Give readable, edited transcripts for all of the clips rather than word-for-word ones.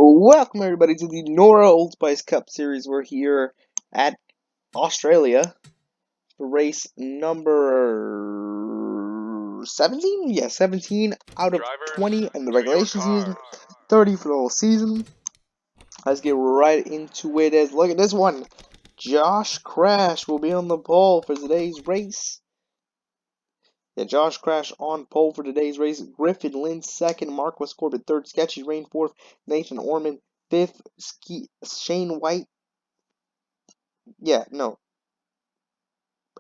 Welcome everybody to the Nora Old Spice Cup Series. We're here at Australia for race number 17? Yeah, 17 out of 20 in the regulation season, 30 for the whole season. Let's get right into it. Look at this one. Josh Crash will be on the pole for today's race. Yeah, Josh Crash on pole for today's race. Griffin Lynn second. Marquis Corbett third. Sketchy Rain fourth. Nathan Orman fifth. Shane White. Yeah, no.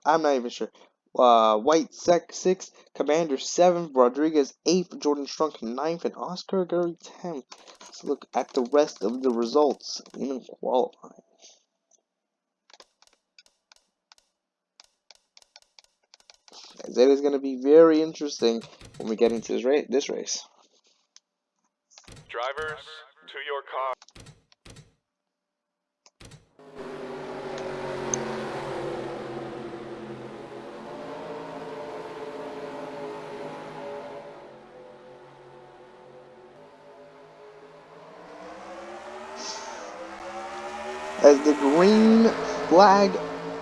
I'm not even sure. White sixth. Commander seventh. Rodriguez eighth. Jordan Strunk ninth. And Oscar Gurry 10th. Let's look at the rest of the results in qualifying. It is going to be very interesting when we get into this race. Drivers, to your car. As the green flag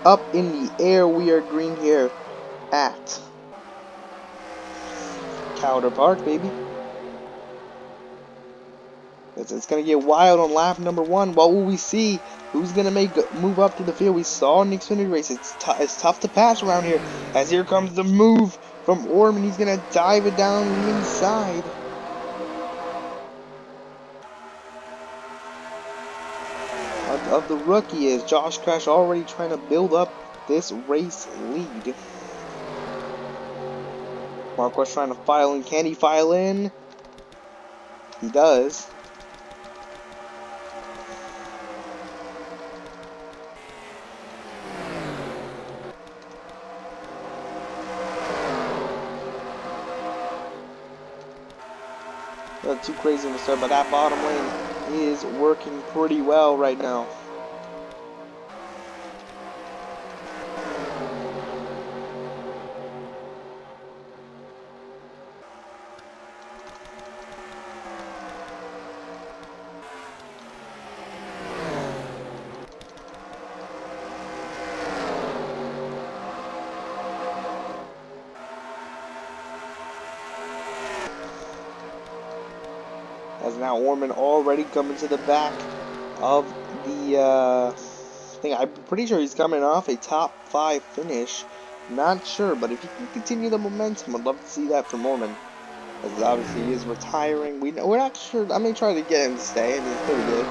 up in the air, we are green here at Calder Park, baby. It's going to get wild on lap number one. What will we see? Who's going to move up to the field? We saw in the Xfinity race. It's tough to pass around here. As here comes the move from Orman. He's going to dive it down the inside. Of the rookie is Josh Crash already trying to build up this race lead. Marquez trying to file in. Can he file in? He does. Not too crazy to start, but that bottom lane is working pretty well right now. As now Orman already coming to the back of the thing. I'm pretty sure he's coming off a top 5 finish. Not sure, but if he can continue the momentum, I'd love to see that from Orman. As obviously he is retiring. We're not sure. I may try to get him to stay, and he's pretty good.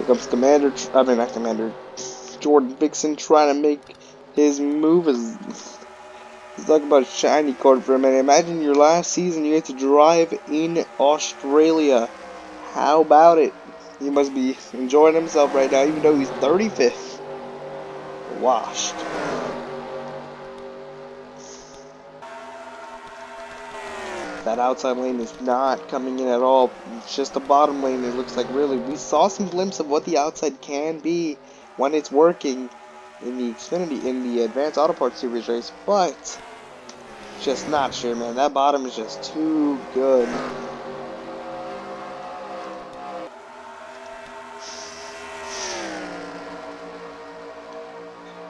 Here comes Commander, I mean not Commander, Jordan Vixen trying to make his move. Let's talk about shiny card for a minute. Imagine your last season you get to drive in Australia. How about it? He must be enjoying himself right now, even though he's 35th. Washed. That outside lane is not coming in at all. It's just the bottom lane. It looks like really. We saw some glimpse of what the outside can be when it's working in the Xfinity, in the Advanced Auto Parts Series race, but just not sure, man. That bottom is just too good.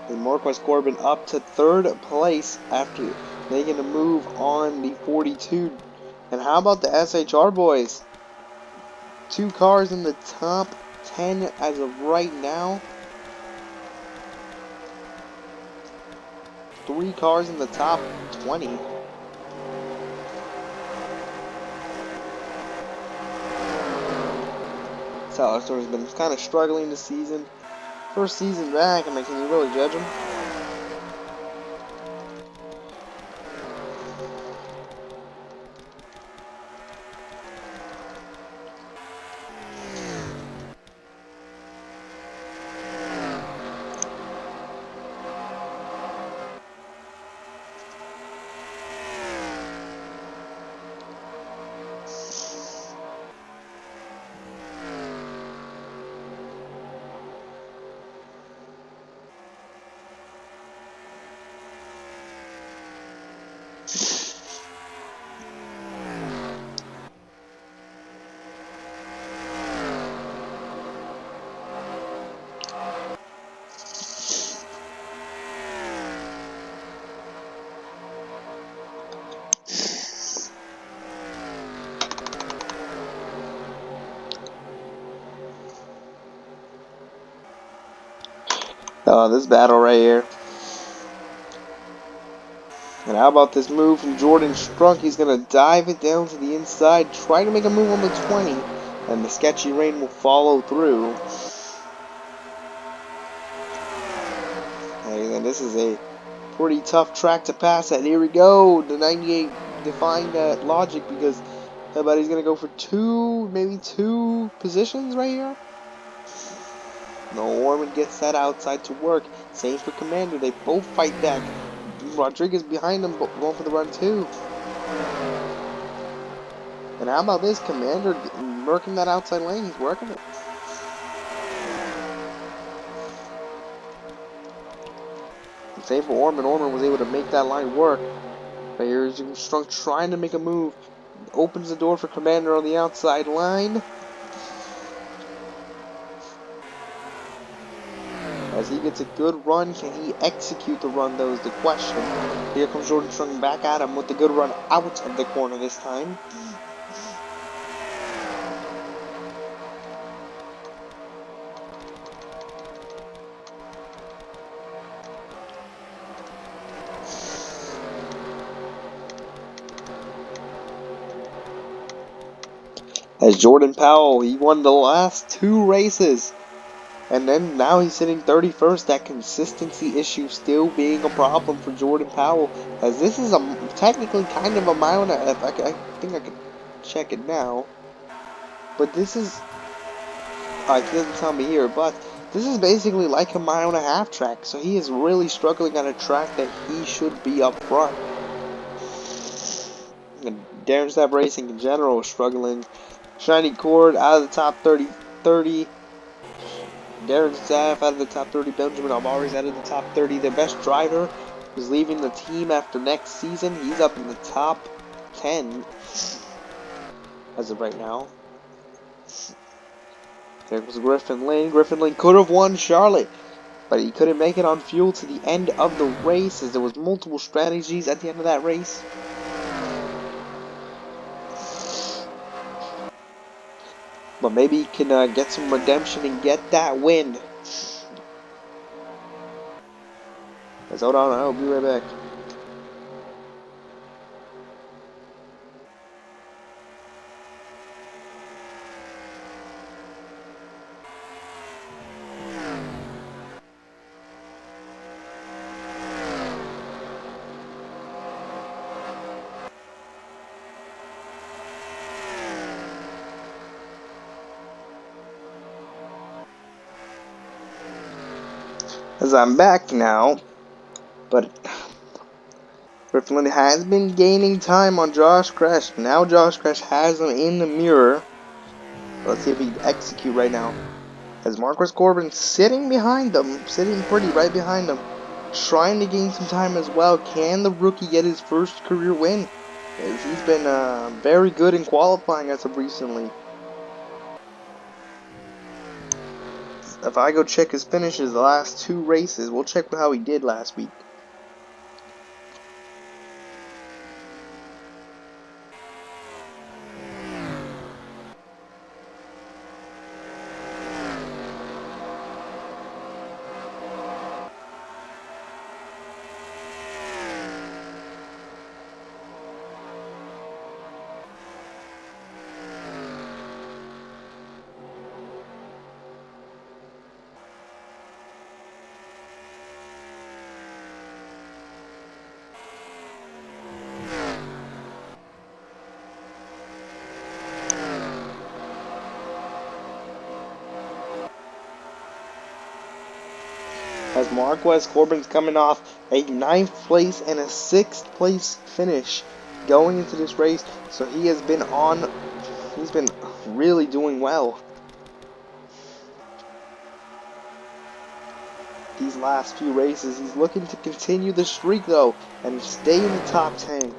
And Marquez Corbin up to third place after making a move on the 42. And how about the SHR boys? 2 cars in the top 10 as of right now. 3 cars in the top 20. Salvatore has been kind of struggling this season. First season back, I mean, can you really judge him? This battle right here. And how about this move from Jordan Strunk? He's going to dive it down to the inside, try to make a move on the 20, and the sketchy rain will follow through. And this is a pretty tough track to pass at. Here we go. The 98 defying that logic because how about he's going to go for maybe two positions right here? No, Orman gets that outside to work. Same for Commander. They both fight back. Rodriguez behind them, but going for the run too. And how about this? Commander working that outside lane. He's working it. Same for Orman. Orman was able to make that line work. But here's Strunk trying to make a move. Opens the door for Commander on the outside line. As he gets a good run, can he execute the run, though, is the question. Here comes Jordan Strunk back at him with the good run out of the corner this time. As Jordan Powell, he won the last 2 races. And then now he's sitting 31st. That consistency issue still being a problem for Jordan Powell. As this is technically kind of a mile and a half. I think I could check it now. But this is, it doesn't tell me here, but this is basically like a mile and a half track. So he is really struggling on a track that he should be up front. And Darren Sapp Racing in general is struggling. Shiny Cord out of the top 30. Darren Sapp out of the top 30. Benjamin Alvarez out of the top 30. Their best driver is leaving the team after next season. He's up in the top 10 as of right now. There was Griffin Lane. Griffin Lane could have won Charlotte, but he couldn't make it on fuel to the end of the race as there was multiple strategies at the end of that race. But maybe he can get some redemption and get that win. Let's hold on, I'll be right back. as I'm back now, but Griffin has been gaining time on Josh Crash. Now Josh Crash has him in the mirror. Let's see if he can execute right now. As Marcus Corbin sitting behind them, sitting pretty right behind them, trying to gain some time as well. Can the rookie get his first career win? As he's been very good in qualifying as of recently. If I go check his finishes the last 2 races, we'll check how he did last week. As Marquez Corbin's coming off a 9th place and a 6th place finish going into this race, so he's been really doing well these last few races. He's looking to continue the streak though and stay in the top 10.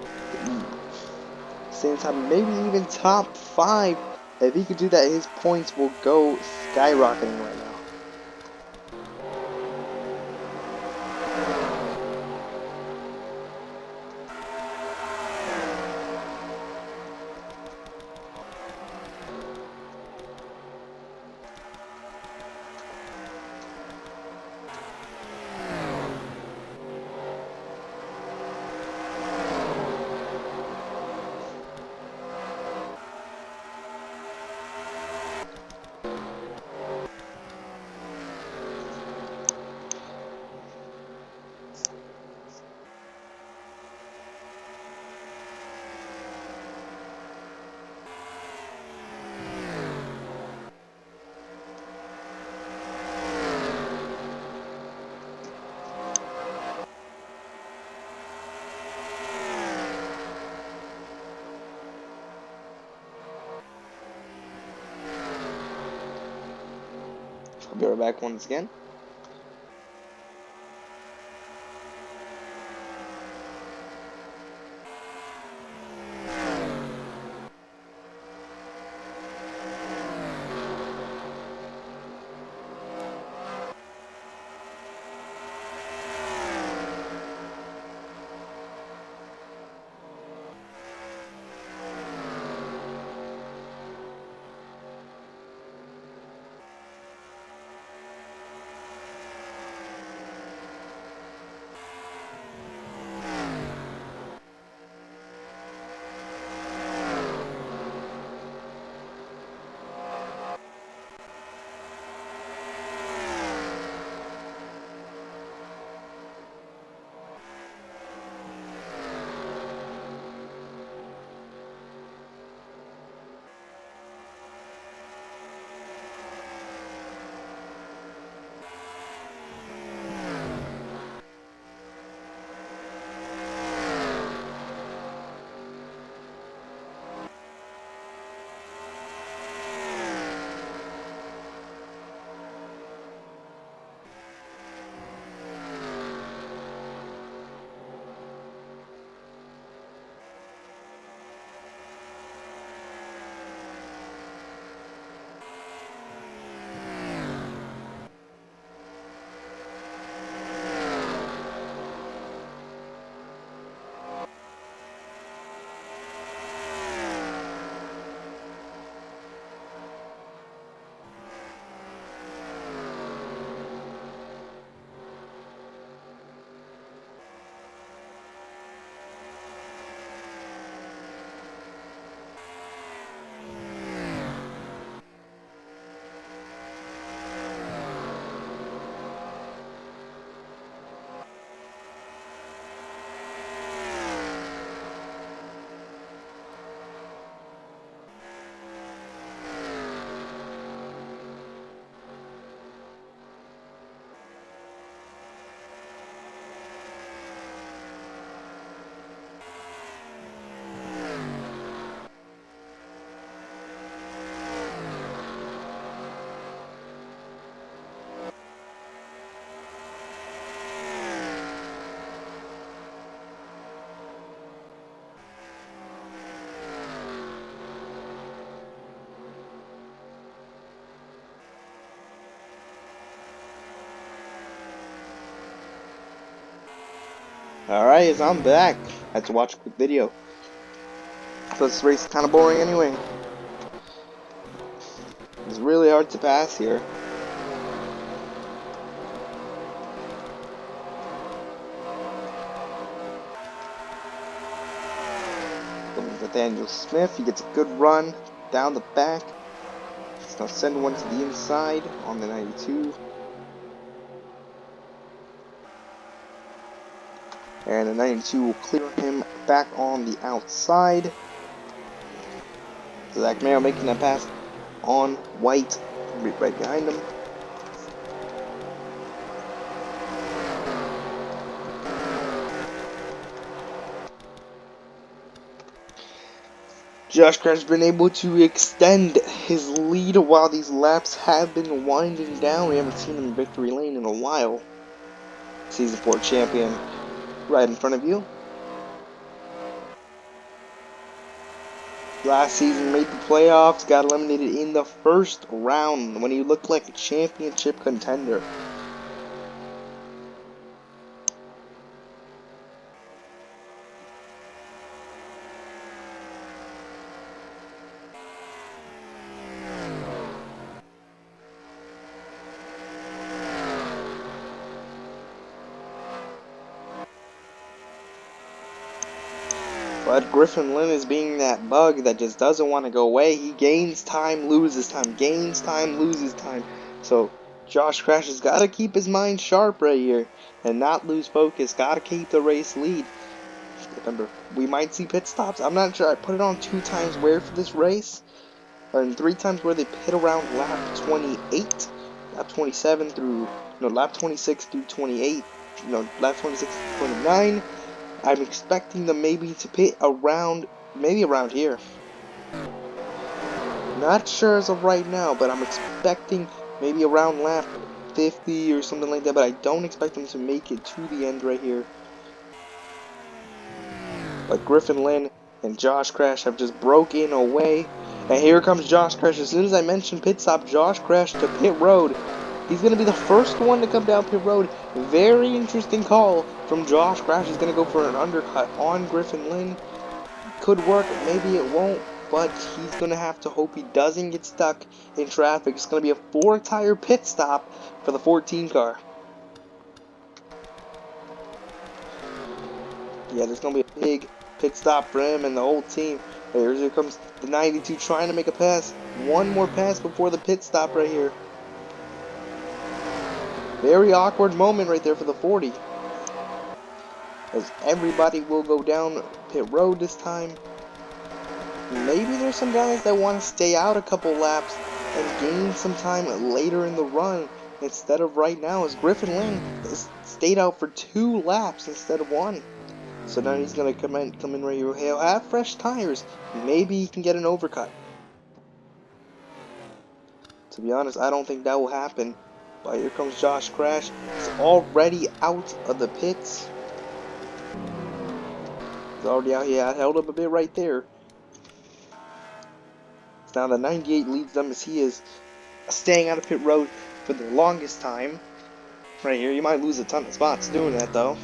Same time, maybe even top 5. If he could do that, his points will go skyrocketing right now. I'll be right back once again. Alright, so I'm back. I had to watch a quick video. So this race is kind of boring anyway. It's really hard to pass here. Nathaniel Smith, he gets a good run down the back. He's now send one to the inside on the 92. And the 92 will clear him back on the outside. Zach Mayo making that pass on White, right behind him. Josh Crash has been able to extend his lead while these laps have been winding down. We haven't seen him in victory lane in a while. Season 4 champion right in front of you. Last season made the playoffs, got eliminated in the first round when he looked like a championship contender. But Griffin Lynn is being that bug that just doesn't want to go away. He gains time, loses time, gains time, loses time. So Josh Crash has got to keep his mind sharp right here and not lose focus. Got to keep the race lead. Remember, we might see pit stops. I'm not sure. I put it on 2 times where for this race. And 3 times where they pit around lap 28, lap 27 through, lap 26 through 28, lap 26 through 29. I'm expecting them maybe to pit around, maybe around here. Not sure as of right now, but I'm expecting maybe around lap 50 or something like that, but I don't expect them to make it to the end right here. But Griffin Lynn and Josh Crash have just broken away. And here comes Josh Crash. As soon as I mentioned pit stop, Josh Crash to pit road. He's going to be the first one to come down pit road. Very interesting call from Josh Crash. He's going to go for an undercut on Griffin Lynn. Could work, maybe it won't, but he's going to have to hope he doesn't get stuck in traffic. It's going to be a 4-tire pit stop for the 14 car. Yeah, there's going to be a big pit stop for him and the whole team. Here comes the 92 trying to make a pass. One more pass before the pit stop right here. Very awkward moment right there for the 40. As everybody will go down pit road this time. Maybe there's some guys that want to stay out a couple laps and gain some time later in the run instead of right now, as Griffin Lynn has stayed out for 2 laps instead of 1. So now he's going to come in right here. He'll have fresh tires. Maybe he can get an overcut. To be honest, I don't think that will happen. But here comes Josh Crash. He's already out of the pits. He's already out here. I held up a bit right there. Now the 98 leads them as he is staying out of pit road for the longest time. Right here, you might lose a ton of spots doing that though.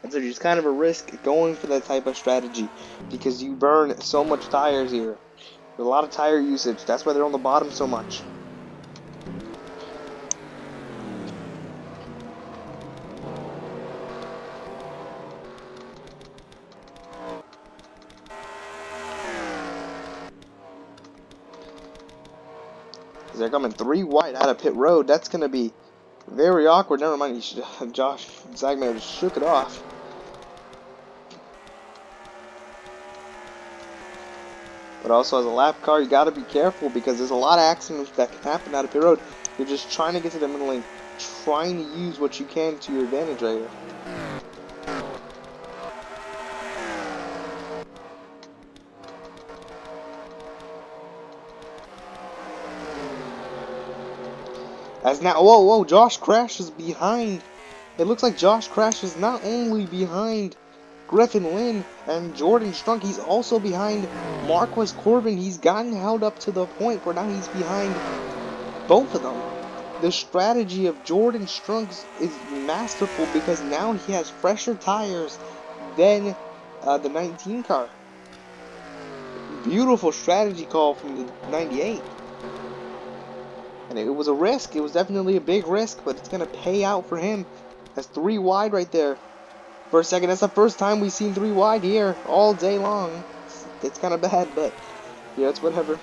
And so it's kind of a risk going for that type of strategy because you burn so much tires here. There's a lot of tire usage. That's why they're on the bottom so much. They're coming 3 wide out of pit road. That's going to be very awkward. Never mind, Josh Zagman just shook it off. But also as a lap car, you got to be careful because there's a lot of accidents that can happen out of pit road. You're just trying to get to the middle lane, trying to use what you can to your advantage right here. As now, whoa, Josh Crash is behind. It looks like Josh Crash is not only behind Griffin Lynn and Jordan Strunk, he's also behind Marquez Corbin. He's gotten held up to the point where now he's behind both of them. the strategy of Jordan Strunks is masterful because now he has fresher tires than the 19 car. Beautiful strategy call from the 98. And it was a risk. It was definitely a big risk, but it's going to pay out for him. That's 3 wide right there. For a second, that's the first time we've seen 3 wide here all day long. It's kind of bad, but yeah, it's whatever.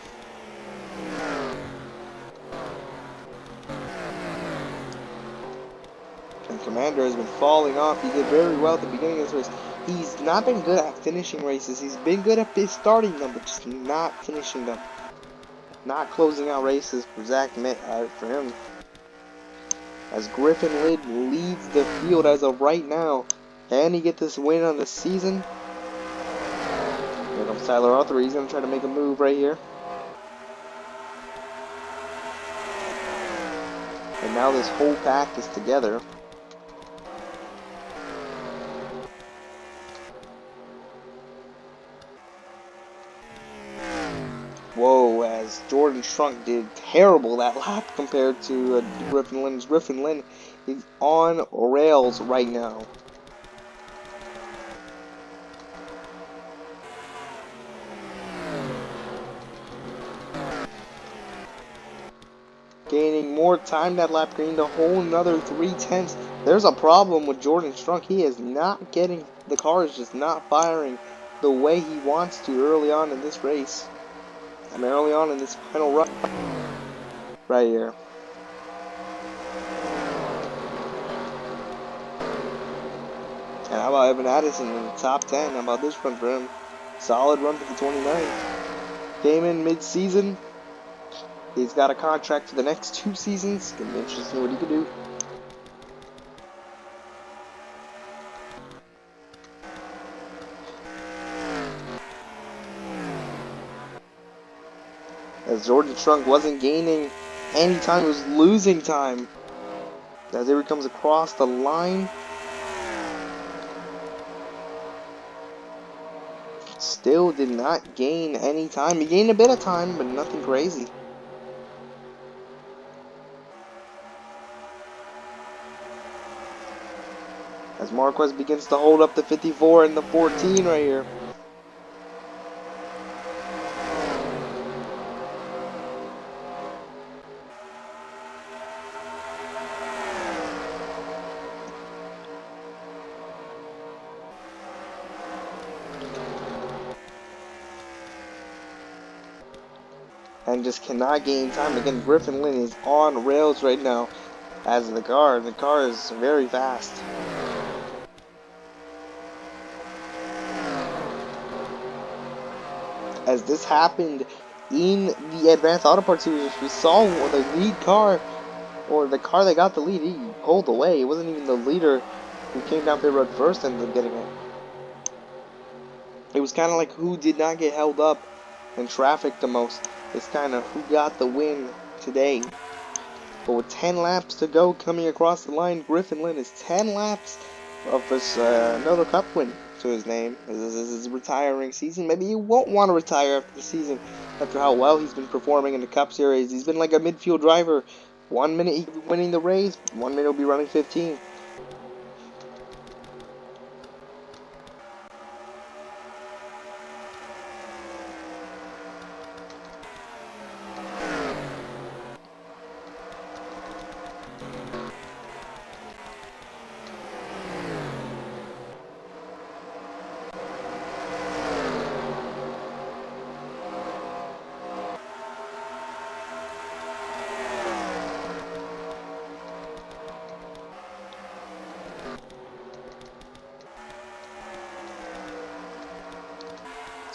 And Commander has been falling off. He did very well at the beginning of this race. He's not been good at finishing races. He's been good at starting them, but just not finishing them. Not closing out races for for him. As Griffin Lind leads the field as of right now. Can he get this win on the season? Here comes Tyler Arthur. He's going to try to make a move right here. And now this whole pack is together. Whoa, as Jordan Strunk did terrible that lap compared to Griffin Lind. Griffin Lind is on rails right now. Gaining more time that lap, gained a whole another 3/10. There's a problem with Jordan Strunk. He is not getting, the car is just not firing the way he wants to early on in this race. I mean, early on in this final run. Right here. And how about Evan Addison in the top 10? How about this run for him? Solid run for the 29. Came in mid-season. He's got a contract for the next 2 seasons. Gonna be interesting what he can do. As Jordan Strunk wasn't gaining any time, he was losing time. As here he comes across the line. Still did not gain any time. He gained a bit of time, but nothing crazy. As Marquez begins to hold up the 54 and the 14 right here. And just cannot gain time. Again, Griffin Lind is on rails right now as the car is very fast. As this happened in the Advanced Auto Parts Series, we saw the lead car, or the car that got the lead, he pulled away. It wasn't even the leader who came down pit road first and ended up getting it. It was kind of like who did not get held up in traffic the most. It's kind of who got the win today. But with 10 laps to go coming across the line, Griffin Lind is 10 laps of this another cup win to his name. This is his retiring season. Maybe he won't want to retire after the season, after how well he's been performing in the Cup Series. He's been like a midfield driver. 1 minute he'll be winning the race, 1 minute he'll be running 15.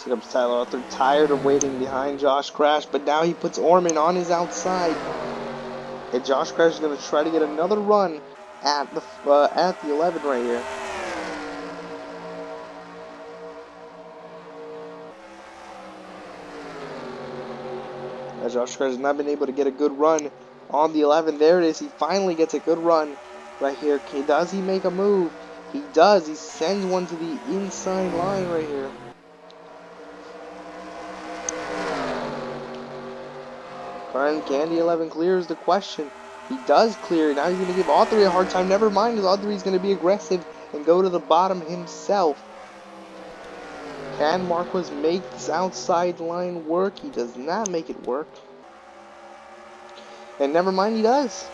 Here comes Tyler Arthur, tired of waiting behind Josh Crash, but now he puts Orman on his outside. And Josh Crash is going to try to get another run at the 11 right here. As Josh Crash has not been able to get a good run on the 11. There it is. He finally gets a good run right here. Does he make a move? He does. He sends one to the inside line right here. Can the 11 clear is the question. He does clear. Now he's going to give Autry a hard time. Never mind, as Autry's going to be aggressive and go to the bottom himself. Can Marquez make this outside line work? He does not make it work. And never mind, he does.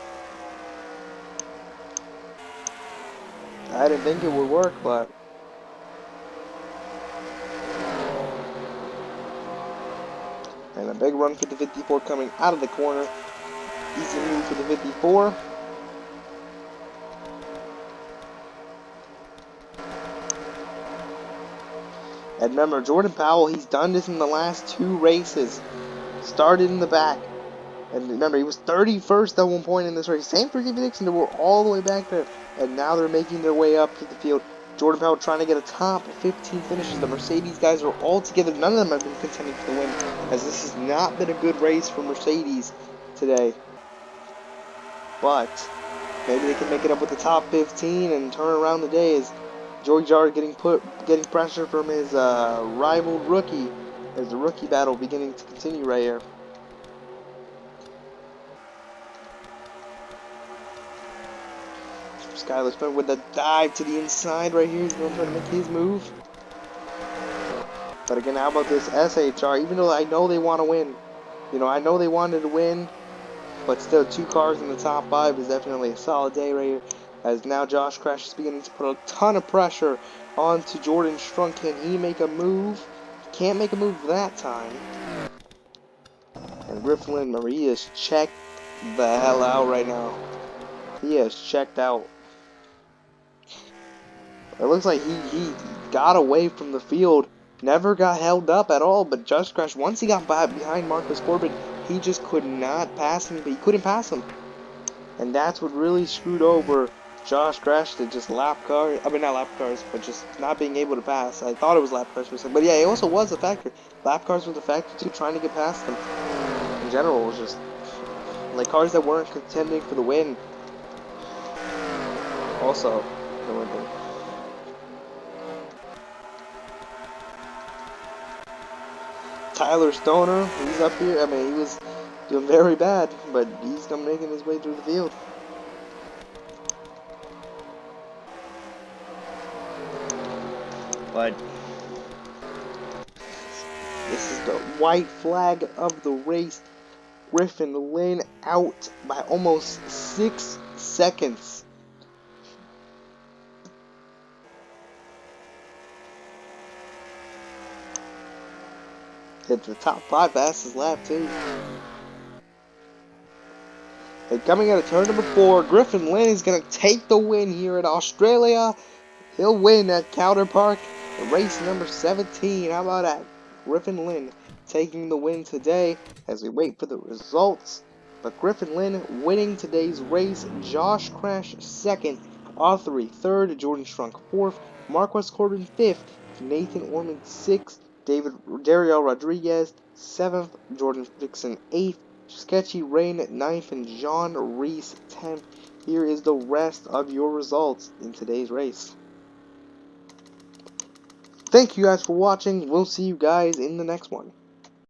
I didn't think it would work, but... And a big run for the 54 coming out of the corner. Easy move for the 54. And remember, Jordan Powell, he's done this in the last 2 races. Started in the back. And remember, he was 31st at one point in this race. Same for Stevie Dixon, they were all the way back there. And now they're making their way up to the field. Jordan Powell trying to get a top 15 finishes. The Mercedes guys are all together. None of them have been contending for the win, as this has not been a good race for Mercedes today. But maybe they can make it up with the top 15 and turn around the day, as Joey Jard getting pressure from his rival rookie, as the rookie battle beginning to continue right here. Skyler Smith with a dive to the inside right here. He's going to try to make his move. But again, how about this SHR? Even though I know they want to win, I know they wanted to win, but still 2 cars in the top 5 is definitely a solid day right here. As now Josh Crash is beginning to put a ton of pressure onto Jordan Strunk. Can he make a move? He can't make a move that time. And Griffin Lynn, remember, he is checked the hell out right now. He is checked out. It looks like he got away from the field, never got held up at all, but Josh Crash, once he got behind Marcus Corbin, he just could not pass him, but he couldn't pass him. And that's what really screwed over Josh Crash, to just not lap cars, but just not being able to pass. I thought it was lap cars for a second, but yeah, it also was a factor. Lap cars was a factor too, trying to get past them. In general, it was just like cars that weren't contending for the win. Also, the win. Tyler Stoner, he's up here. I mean, he was doing very bad, but he's making his way through the field. But this is the white flag of the race. Griffin Lynn out by almost 6 seconds. Hit the top 5 fastest lap too. And coming out of turn number 4, Griffin Lynn is going to take the win here at Australia. He'll win at Calder Park, race number 17. How about that? Griffin Lynn taking the win today as we wait for the results. But Griffin Lynn winning today's race. Josh Crash 2nd, Autry 3rd, Jordan Strunk 4th, Marquez Corbin 5th, Nathan Ormond 6th, Dario Rodriguez 7th, Jordan Dixon 8th, Sketchy Rain 9th, and John Reese 10th. Here is the rest of your results in today's race. Thank you guys for watching. We'll see you guys in the next one.